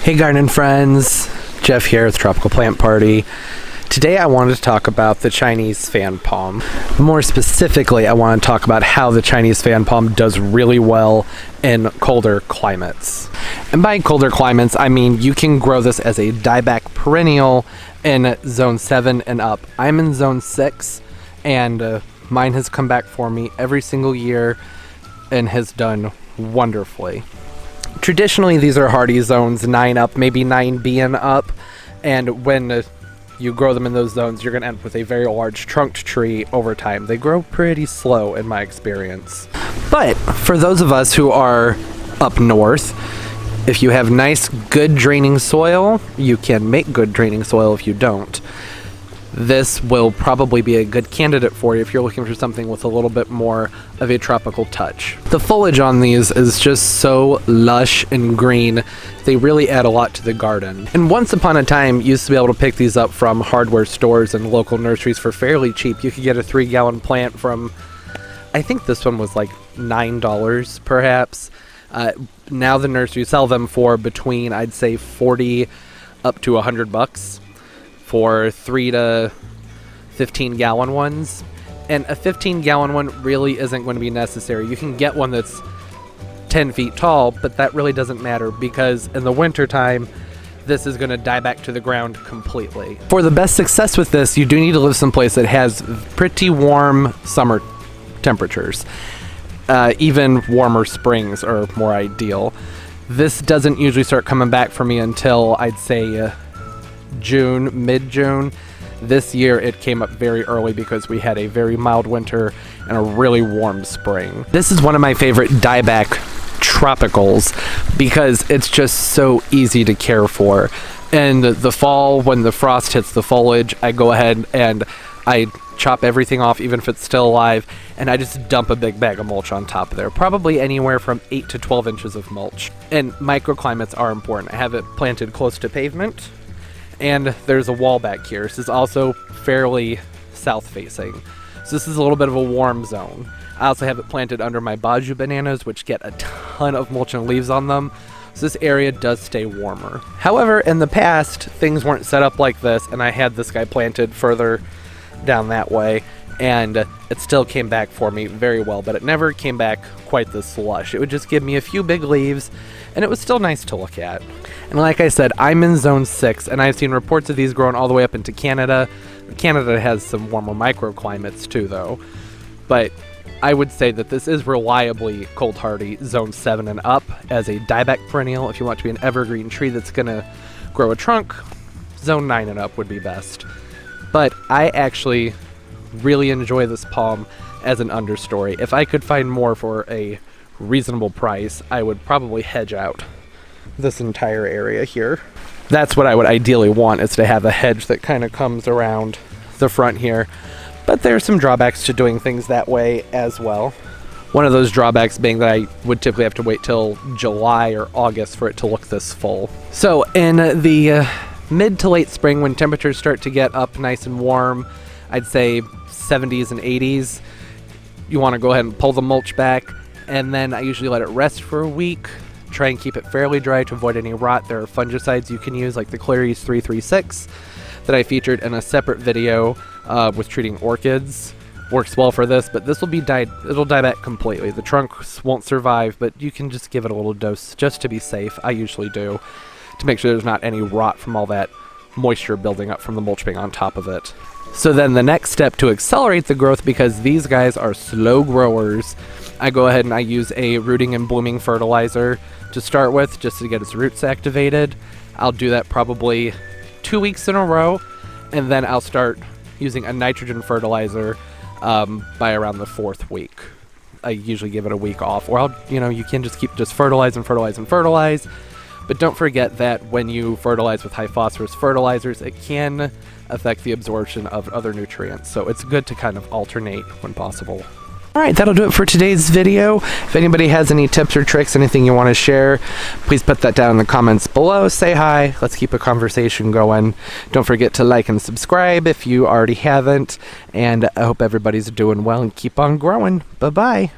Hey garden friends, Jeff here with Tropical Plant Party. Today I wanted to talk about the Chinese fan palm. More specifically, I want to talk about how the Chinese fan palm does really well in colder climates. And by colder climates, I mean you can grow this as a dieback perennial in zone 7 and up. I'm in zone 6 and mine has come back for me every single year and has done wonderfully. Traditionally, these are hardy zones 9 up, maybe 9B and up, and when you grow them in those zones, you're going to end up with a very large trunked tree over time. They grow pretty slow in my experience. But for those of us who are up north, if you have nice, good draining soil, you can make good draining soil if you don't. This will probably be a good candidate for you if you're looking for something with a little bit more of a tropical touch. The foliage on these is just so lush and green. They really add a lot to the garden. And once upon a time, you used to be able to pick these up from hardware stores and local nurseries for fairly cheap. You could get a 3-gallon plant from, I think this one was like $9 perhaps. Now the nurseries sell them for between, I'd say, 40 up to $100 for 3 to 15-gallon ones. And a 15-gallon one really isn't going to be necessary. You can get one that's 10 feet tall, but that really doesn't matter because in the winter time, this is going to die back to the ground completely. For the best success with this, you do need to live someplace that has pretty warm summer temperatures. Even warmer springs are more ideal. This doesn't usually start coming back for me until I'd say June, mid-June. This year it came up very early because we had a very mild winter and a really warm spring. This is one of my favorite dieback tropicals because it's just so easy to care for. In the fall, when the frost hits the foliage, I go ahead and I chop everything off even if it's still alive, and I just dump a big bag of mulch on top of there. Probably anywhere from 8 to 12 inches of mulch. And microclimates are important. I have it planted close to pavement, and there's a wall back here. This is also fairly south facing. So this is a little bit of a warm zone. I also have it planted under my baju bananas, which get a ton of mulch and leaves on them. So this area does stay warmer. However, in the past, things weren't set up like this, and I had this guy planted further down that way, and it still came back for me very well, but it never came back quite this lush. It would just give me a few big leaves, and it was still nice to look at. And like I said, I'm in zone 6, and I've seen reports of these growing all the way up into Canada. Canada has some warmer microclimates too, though. But I would say that this is reliably cold hardy zone 7 and up as a dieback perennial. If you want to be an evergreen tree that's going to grow a trunk, zone 9 and up would be best. But I actually really enjoy this palm as an understory. If I could find more for a reasonable price, I would probably hedge out this entire area here. That's what I would ideally want, is to have a hedge that kind of comes around the front here. But there are some drawbacks to doing things that way as well. One of those drawbacks being that I would typically have to wait till July or August for it to look this full. So in the mid to late spring, when temperatures start to get up nice and warm, I'd say 70s and 80s, you want to go ahead and pull the mulch back, and then I usually let it rest for a week. Try and keep it fairly dry to avoid any rot. There are fungicides you can use, like the Clary's 336 that I featured in a separate video with treating orchids. Works well for this, but this will be it'll die back completely. The trunks won't survive, but you can just give it a little dose just to be safe. I usually do, to make sure there's not any rot from all that moisture building up from the mulch being on top of it. So then the next step to accelerate the growth, because these guys are slow growers, I go ahead and I use a rooting and blooming fertilizer to start with, just to get its roots activated. I'll do that probably 2 weeks in a row, and then I'll start using a nitrogen fertilizer by around the 4th week. I usually give it a week off, or you can just keep fertilize and fertilize and fertilize. But don't forget that when you fertilize with high phosphorus fertilizers, it can affect the absorption of other nutrients. So it's good to kind of alternate when possible. Alright, that'll do it for today's video. If anybody has any tips or tricks, anything you want to share, please put that down in the comments below. Say hi. Let's keep a conversation going. Don't forget to like and subscribe if you already haven't. And I hope everybody's doing well and keep on growing. Bye-bye.